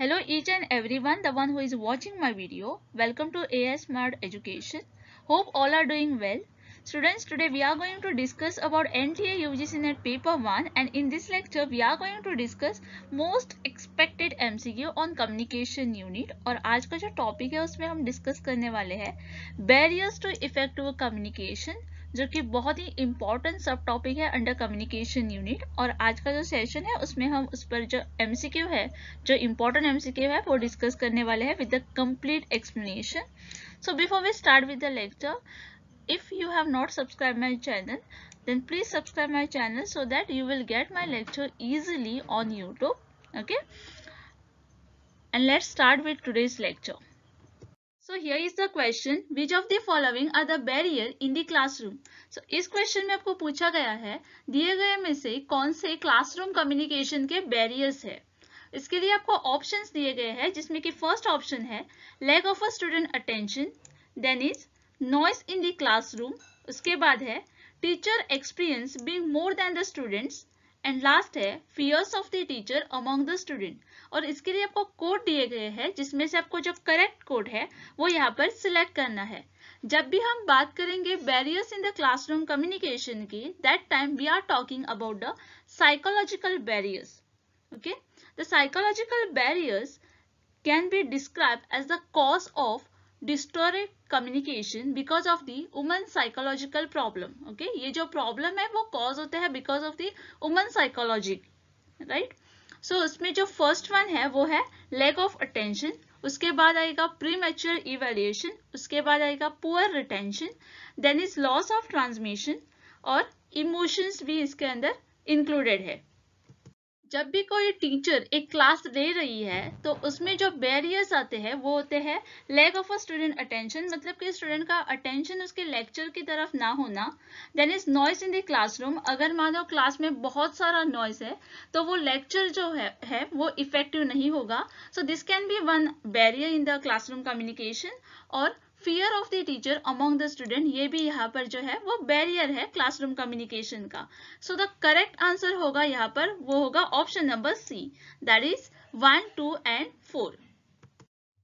Hello each and everyone, the one who is watching my video. Welcome to AI Smart Education. Hope all are doing well. Students, today we are going to discuss about NTA UGC NET paper 1, and in this lecture we are going to discuss most expected MCQ on communication unit. और आज का जो topic है उसमें हम discuss करने वाले हैं barriers to effective communication, जो कि बहुत ही इम्पोर्टेंट सब टॉपिक है अंडर कम्युनिकेशन यूनिट। और आज का जो सेशन है उसमें हम उस पर जो एमसीक्यू है, जो इम्पोर्टेंट एमसीक्यू है, वो डिस्कस करने वाले हैं with the complete explanation. So before we start with the lecture, if you have not subscribed my channel, then please subscribe my channel so that you will get my lecture easily on YouTube. Okay, and let's start with today's lecture. So here is the question, which of the following are the barrier in the classroom? So इस question में आपको पूछा गया है दिए गए में से कौन से क्लासरूम कम्युनिकेशन के बैरियर्स है। इसके लिए आपको ऑप्शंस दिए गए हैं, जिसमें कि फर्स्ट ऑप्शन है lack of a student attention, then is noise in the classroom, उसके बाद है teacher experience being more than the students, and last है fears of the teacher among the student. और इसके लिए आपको कोड दिए गए हैं, जिसमें से आपको जो करेक्ट कोड है वो यहाँ पर सिलेक्ट करना है। जब भी हम बात करेंगे barriers in the classroom communication की, that time we are talking about the psychological barriers. Okay, the psychological barriers can be describe as the cause of distorted communication because of the woman psychological problem. Okay, ये जो problem है वो cause होते हैं because of the woman psychology, right. So उसमें जो first one है वो है लैक ऑफ अटेंशन, उसके बाद आएगा प्रीमैच्योर इवैल्यूएशन, उसके बाद आएगा poor retention, then is loss of transmission, और इमोशंस भी इसके अंदर इंक्लूडेड है। जब भी कोई टीचर एक क्लास ले रही है तो उसमें जो बैरियर्स आते हैं वो होते हैं lack of a student attention, मतलब कि स्टूडेंट का अटेंशन उसके लेक्चर की तरफ ना होना। Then is noise in the classroom, अगर मान लो क्लास में बहुत सारा नॉइज है तो वो लेक्चर जो है वो इफेक्टिव नहीं होगा। So this can be one barrier in the classroom communication. और fear of the teacher among the student, ये भी यहाँ पर जो है वो बैरियर है क्लासरूम कम्युनिकेशन का। सो द करेक्ट आंसर होगा यहाँ पर वो होगा option number C, that is 1, 2 and 4.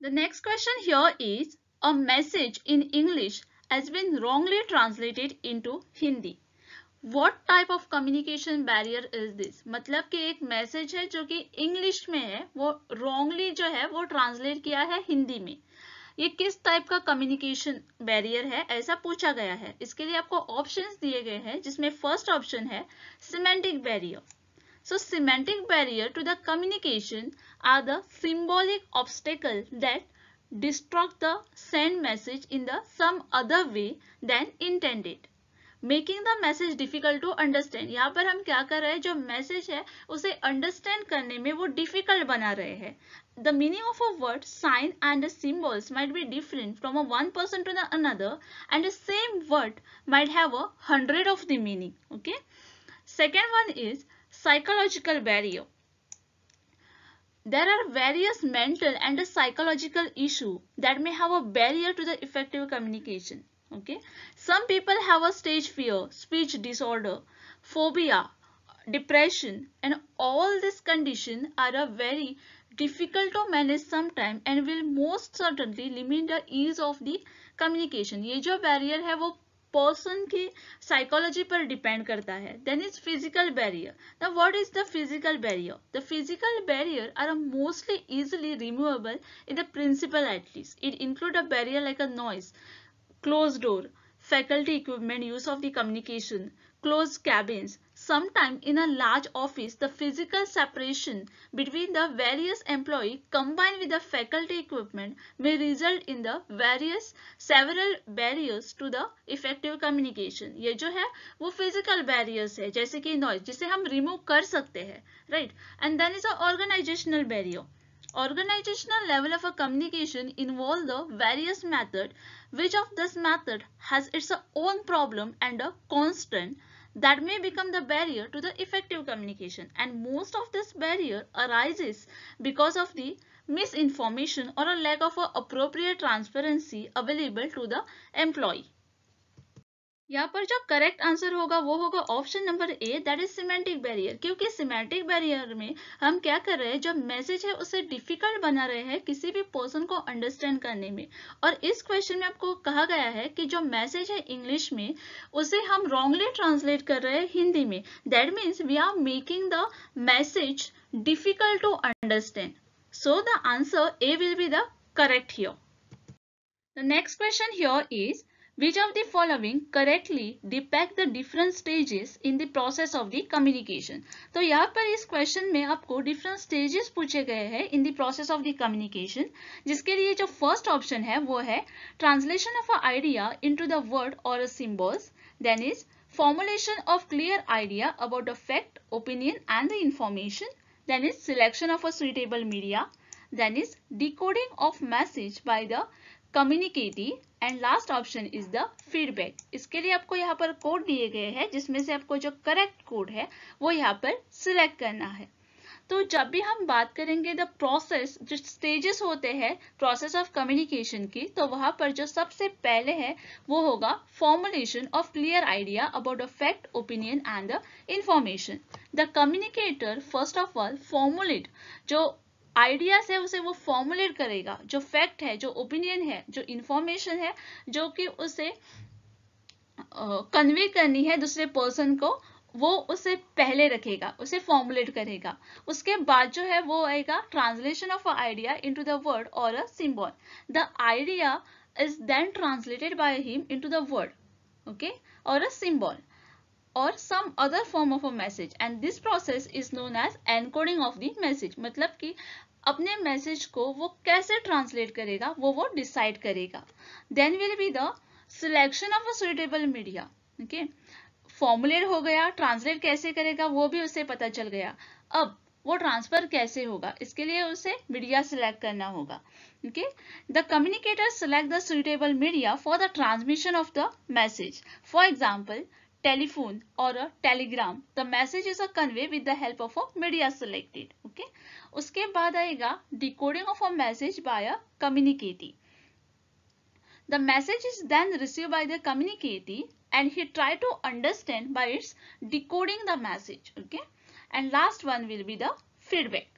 The next question here is a message in English has been wrongly translated into Hindi. What type of communication barrier is this? मतलब कि एक message है जो कि इंग्लिश में है, वो wrongly जो है वो ट्रांसलेट किया है हिंदी में। ये किस टाइप का कम्युनिकेशन बैरियर है, ऐसा पूछा गया है। इसके लिए आपको ऑप्शंस दिए गए हैं, जिसमें फर्स्ट ऑप्शन है semantic barrier. So semantic barrier to the communication are the symbolic obstacle that disrupt the sent message in the some other way than intended, making the message difficult to understand। यहाँ पर हम क्या कर रहे हैं, जो message है उसे अंडरस्टैंड करने में वो डिफिकल्ट बना रहे हैं। The meaning of a word, sign and the symbols might be different from a one person to the another, and the same word might have 100 of the meaning. Okay. Second one is psychological barrier. There are various mental and psychological issues that may have a barrier to the effective communication. Okay, some people have a stage fear, speech disorder, phobia, depression, and all these conditions are a very difficult to manage sometime and will most certainly limit the ease of the communication. ये जो barrier है वो person की psychology पर depend करता है। Then is physical barrier. Now what is the physical barrier? The physical barrier are mostly easily removable in the principle at least. It include a barrier like a noise, closed door, faculty equipment, use of the communication, closed cabins. Sometimes in a large office, the physical separation between the various employees combined with the faculty equipment may result in the several barriers to the effective communication. ये जो है वो physical barriers है, जैसे कि noise, जिसे हम remove कर सकते हैं, right? And then is a organizational barrier. Organizational level of a communication involve the various method. Which of this method has its own problem and a constraint that may become the barrier to the effective communication, and most of this barrier arises because of the misinformation or a lack of appropriate transparency available to the employee. यहाँ पर जो correct answer होगा वो होगा option number A, that is semantic barrier. क्योंकि semantic barrier में हम क्या कर रहे हैं, जो मैसेज है उसे डिफिकल्ट बना रहे हैं किसी भी पर्सन को अंडरस्टैंड करने में। और इस क्वेश्चन में आपको कहा गया है कि जो मैसेज है इंग्लिश में उसे हम रॉन्गली ट्रांसलेट कर रहे हैं हिंदी में। That means we are making the message difficult to understand. So the answer A will be the correct here. The next question here is, which of the following correctly depict the different stages in the process of the communication? तो यहाँ पर इस question में आपको different stages पूछे गए हैं in the process of the communication, जिसके लिए जो first option है वो है translation of an idea into the word or a symbols, then is formulation of clear idea about the fact, opinion and the information, then is selection of a suitable media, then is decoding of message by the communicatee and last option is the feedback. इसके लिए आपको यहाँ पर code दिए गए हैं जिसमें से आपको जो करेक्ट कोड है वो यहाँ पर सिलेक्ट करना है। तो जब भी हम बात करेंगे द प्रोसेस, जो स्टेजेस होते हैं प्रोसेस ऑफ कम्युनिकेशन की, तो वहां पर जो सबसे पहले है वो होगा formulation of clear idea about the fact, opinion and the information. The communicator first of all formulate जो आइडियाज है उसे वो फॉर्मुलेट करेगा, जो फैक्ट है, जो ओपिनियन है, जो इंफॉर्मेशन है जो कि उसे कन्वे करनी है दूसरे पर्सन को, वो उसे पहले रखेगा, उसे फॉर्मुलेट करेगा। उसके बाद जो है वो आएगा translation of a idea into the word और a symbol. The idea is then translated by him into the word, okay, और a symbol or some other form of a message, and this process is known as encoding of the message। मतलब कि अपने message को वो कैसे translate करेगा वो decide करेगा। Then will be the selection of a suitable media, okay, formulate हो गया, ट्रांसलेट कैसे करेगा वो भी उसे पता चल गया। अब वो ट्रांसफर कैसे होगा, इसके लिए उसे मीडिया सिलेक्ट करना होगा, okay. The communicator select the suitable media for the transmission of the message. For example telephone or a telegram, the message is a convey with the help of a media selected, okay। उसके बाद आएगा decoding of a message by a communicatee। the message is then received by the communicatee and he try to understand by its decoding the message, okay। and last one will be the feedback।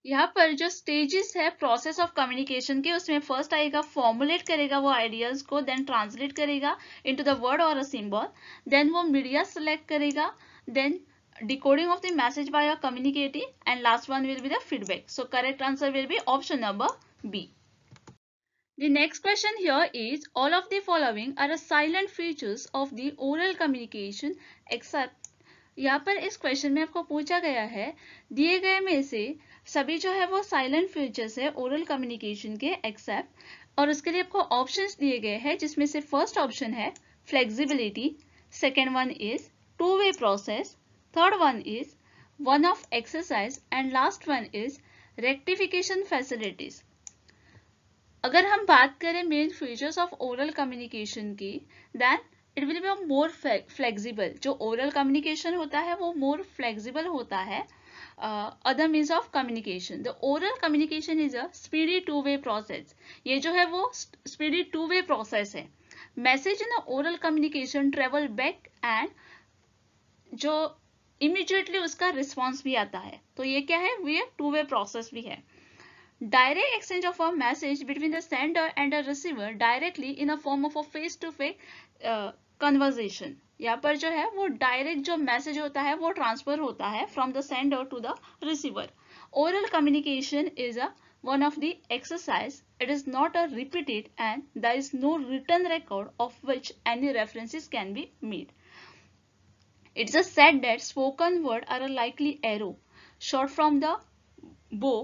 यहाँ पर जो stages है process of communication के, उसमें first आएगा formulate करेगा वो ideas को, देन ट्रांसलेट करेगा इनटू द वर्ड और अ सिंबल, देन वो मीडिया सेलेक्ट करेगा, then decoding of the message by a communicatee, and last one will be the feedback। So correct answer will be option number B। The next question here is, all of the following are a silent features of the oral communication except। यहाँ पर इस question में आपको पूछा गया है दिए गए में से सभी जो है वो साइलेंट फीचर्स है ओरल कम्युनिकेशन के एक्सेप्ट, और उसके लिए आपको ऑप्शंस दिए गए हैं जिसमें से फर्स्ट ऑप्शन है flexibility, second one is two way process, third one is one of exercise and last one is rectification facilities. अगर हम बात करें main features of oral communication की, then it will be more flexible. जो oral communication होता है वो more flexible होता है other means of communication. The oral communication is a speedy two way process. ये जो है वो स्पीडी टू वे प्रोसेस है। Message in oral communication travel back and जो इमीडिएटली उसका रिस्पॉन्स भी आता है, तो ये क्या है, ये टू वे प्रोसेस भी है। Direct exchange of a message between the sender and the receiver directly in a form of a face-to-face conversation। यहाँ पर जो है वो डायरेक्ट जो मैसेज होता है वो ट्रांसफर होता है from the sender to the receiver. Oral communication is a one of the exercise, it is not a repeated and there is no written record of which any references can be made। It's a said that spoken word are a likely arrow shot from the bow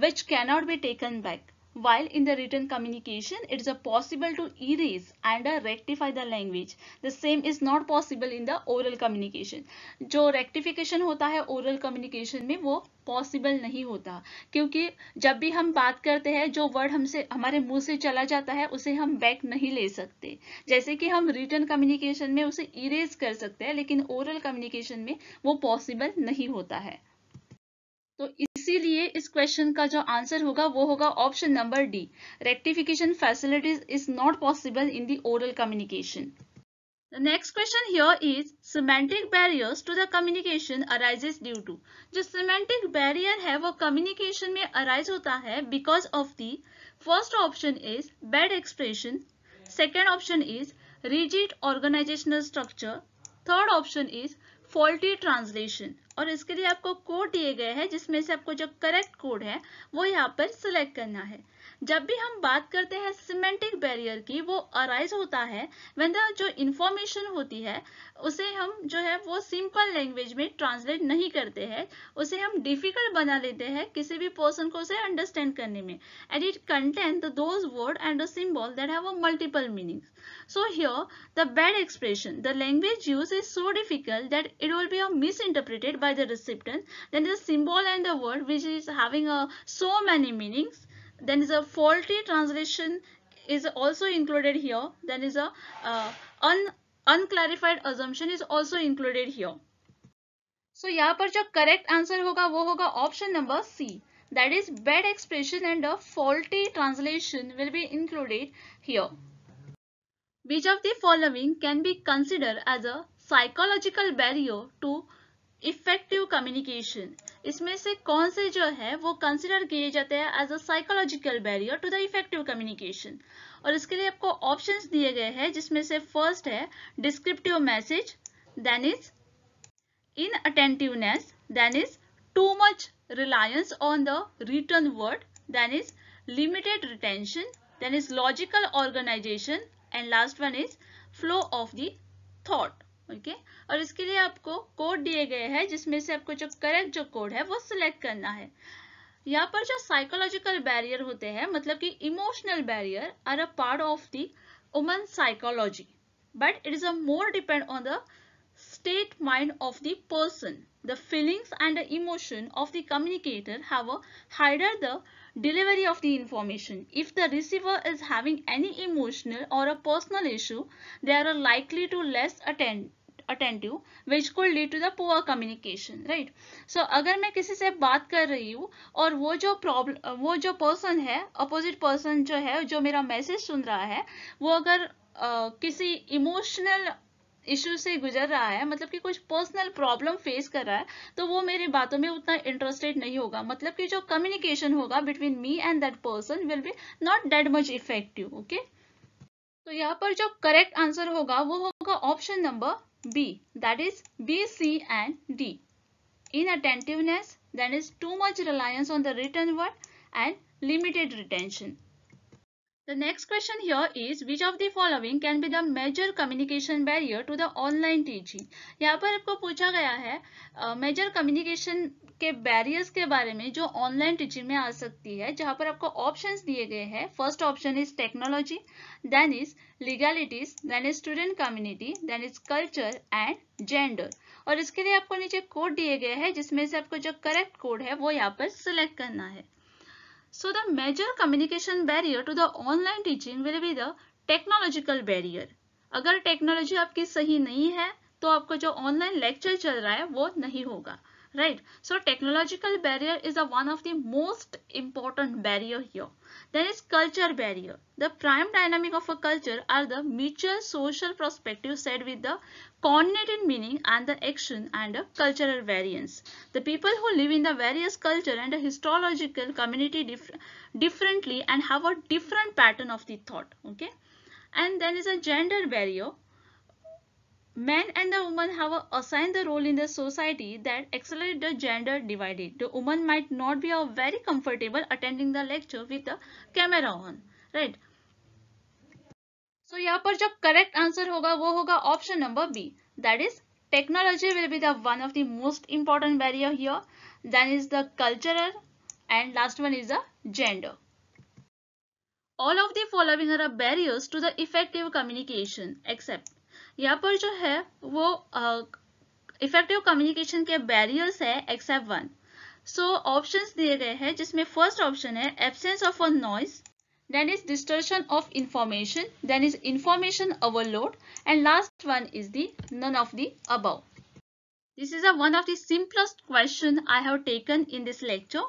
which cannot be taken back, while in the written communication it is possible to erase and rectify the language। The same is not possible in the oral communication। जो rectification होता है oral communication में वो possible नहीं होता, क्योंकि जब भी हम बात करते हैं जो word हमसे हमारे मुंह से चला जाता है उसे हम back नहीं ले सकते। जैसे कि हम written communication में उसे erase कर सकते हैं, लेकिन oral communication में वो possible नहीं होता है। तो इसीलिए इस क्वेश्चन का जो आंसर होगा वो होगा option number D, rectification facilities is not possible in the oral communication. The next question here is semantic barriers to the communication arises due to. जो semantic barrier है वो communication में arise होता है because of the first option is bad expression, second option is rigid organizational structure, third option is faulty translation. और इसके लिए आपको कोड दिए गए हैं जिसमें से आपको जो करेक्ट कोड है वो यहाँ पर सिलेक्ट करना है. जब भी हम बात करते हैं सिमेंटिक बैरियर की, वो अराइज होता है व्हेन द जो इंफॉर्मेशन होती है उसे हम जो है वो सिंपल लैंग्वेज में ट्रांसलेट नहीं करते हैं, उसे हम डिफिकल्ट बना लेते हैं किसी भी पर्सन को उसे अंडरस्टैंड करने में, and it contain those word and the symbol that have a multiple meanings. So here the bad expression, the language use is so difficult that it will be misinterpreted by the recipient. Then the symbol and the word which is having so many meanings. Then is a faulty translation is also included here. Then is a unclarified assumption is also included here. So यहाँ पर जो correct answer होगा वो होगा option number C. That is bad expression and a faulty translation will be included here. Which of the following can be considered as a psychological barrier to effective communication? इसमें से कौन से जो है वो कंसिडर किए जाते हैं as a psychological barrier to the effective communication? और इसके लिए आपको ऑप्शंस दिए गए हैं जिसमें से फर्स्ट है descriptive message, then is inattentiveness, then is too much reliance on the written word, then is limited retention, then is logical organisation, and last one is flow of the thought. Okay और इसके लिए आपको code दिए गए हैं जिसमें से आपको जो करेक्ट जो कोड है वो सिलेक्ट करना है. यहाँ पर जो साइकोलॉजिकल बैरियर होते हैं मतलब कि emotional barrier are a part of the human psychology, but it is a more depend on the state mind of the person. The feelings and the emotion of the communicator have hindered the delivery of the information. If the receiver is having any emotional or a personal issue, they are likely to less attentive, which could lead to the poor communication, right? So अगर मैं किसी से बात कर रही हूँ और वो जो पर्सन है, अपोजिट पर्सन जो है जो मेरा मैसेज सुन रहा है, वो अगर किसी इमोशनल इश्यू से गुजर रहा है, मतलब कि कुछ पर्सनल प्रॉब्लम फेस कर रहा है, तो वो मेरी बातों में उतना इंटरेस्टेड नहीं होगा. मतलब कि जो कम्युनिकेशन होगा between me and that person will be not that much effective. Okay तो यहाँ पर जो करेक्ट आंसर होगा वो होगा option number B, that is B, C and D. Inattentiveness, then is too much reliance on the written word and limited retention. The next question here is which of the following can be the major communication barrier to the online teaching? यहाँ पर आपको पूछा गया है major communication के barriers के बारे में जो ऑनलाइन टीचिंग में आ सकती है, जहाँ पर आपको ऑप्शंस दिए गए हैं. First option is technology, then is legalities, then is student community, then is culture and gender. और इसके लिए आपको नीचे कोड दिए गए हैं जिसमें से आपको जो करेक्ट कोड है वो यहाँ पर सिलेक्ट करना है. So the major communication barrier to the online teaching will be the technological barrier. अगर टेक्नोलॉजी आपकी सही नहीं है तो आपको जो ऑनलाइन लेक्चर चल रहा है वो नहीं होगा, right? So technological barrier is one of the most important barrier here. Then is culture barrier. The prime dynamic of a culture are the mutual social perspective set with the coordinated meaning and the action and the cultural variance. The people who live in the various culture and the historical community differently and have a different pattern of the thought. Okay, and then is a gender barrier. Men and the woman have assigned the role in the society that accelerate the gender divided. The woman might not be very comfortable attending the lecture with the camera on, right? So यहाँ पर जो correct answer होगा वो होगा option number B, that is technology will be the one of the most important barrier here, then is the cultural and last one is the gender. All of the following are barriers to the effective communication except. यहाँ पर जो है वो effective communication के barriers है except one. So options दिए गए हैं जिसमें फर्स्ट ऑप्शन है absence of a noise, then is distortion of information, then is information overload, and last one is the none of the above. This is one of the simplest question I have taken in this lecture.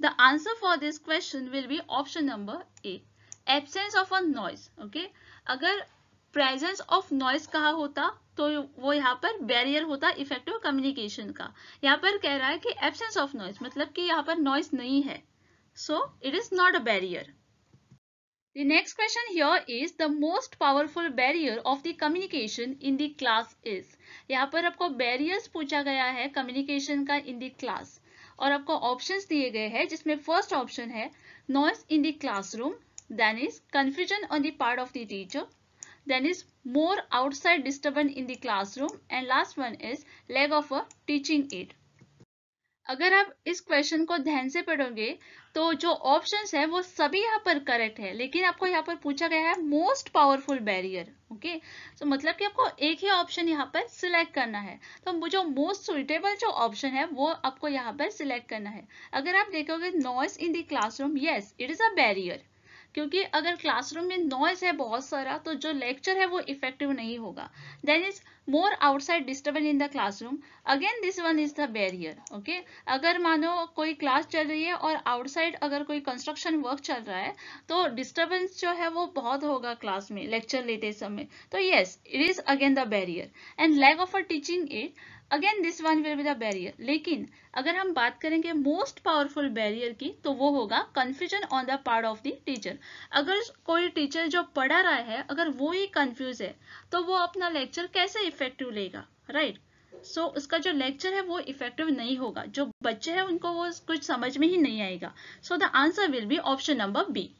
The answer for this question will be option number A. Absence of a noise. Okay. अगर presence of noise कहा होता तो वो यहाँ पर barrier होता effective communication का. यहाँ पर कह रहा है कि absence of noise मतलब कि यहाँ पर noise नहीं है. So it is not a barrier. The next question here is the most powerful barrier of the communication in the class is. यहाँ पर आपको barriers पूछा गया है communication का in the class और आपको options दिए गए हैं जिसमें first option है noise in the classroom, then is confusion on the part of the teacher, then is more outside disturbance in the classroom and last one is lack of a teaching aid. अगर आप इस question को ध्यान से पढ़ोगे तो जो options है वो सभी यहाँ पर करेक्ट है, लेकिन आपको यहाँ पर पूछा गया है मोस्ट पावरफुल बैरियर. ओके, तो मतलब कि आपको एक ही ऑप्शन यहाँ पर सिलेक्ट करना है. तो जो मोस्ट सुइटेबल जो ऑप्शन है वो आपको यहाँ पर सिलेक्ट करना है. अगर आप देखोगे noise in the classroom, yes it is a barrier, क्योंकि अगर क्लासरूम में नॉइज है बहुत सारा तो जो लेक्चर है वो इफेक्टिव नहीं होगा. Then is more outside disturbance in the classroom, again this one is the barrier. Okay, अगर मानो कोई क्लास चल रही है और आउटसाइड अगर कोई कंस्ट्रक्शन वर्क चल रहा है तो डिस्टर्बेंस जो है वो बहुत होगा क्लास में लेक्चर लेते समय. तो yes it is again the barrier. And lack of a teaching aid, again this one will be the barrier. लेकिन अगर हम बात करेंगे मोस्ट पावरफुल बैरियर की तो वो होगा confusion on the part of the teacher. अगर कोई टीचर जो पढ़ा रहा है अगर वो ही कंफ्यूज है तो वो अपना लेक्चर कैसे इफेक्टिव लेगा, राइट? सो उसका जो लेक्चर है वो इफेक्टिव नहीं होगा, जो बच्चे हैं उनको वो कुछ समझ में ही नहीं आएगा. So the answer will be option number B.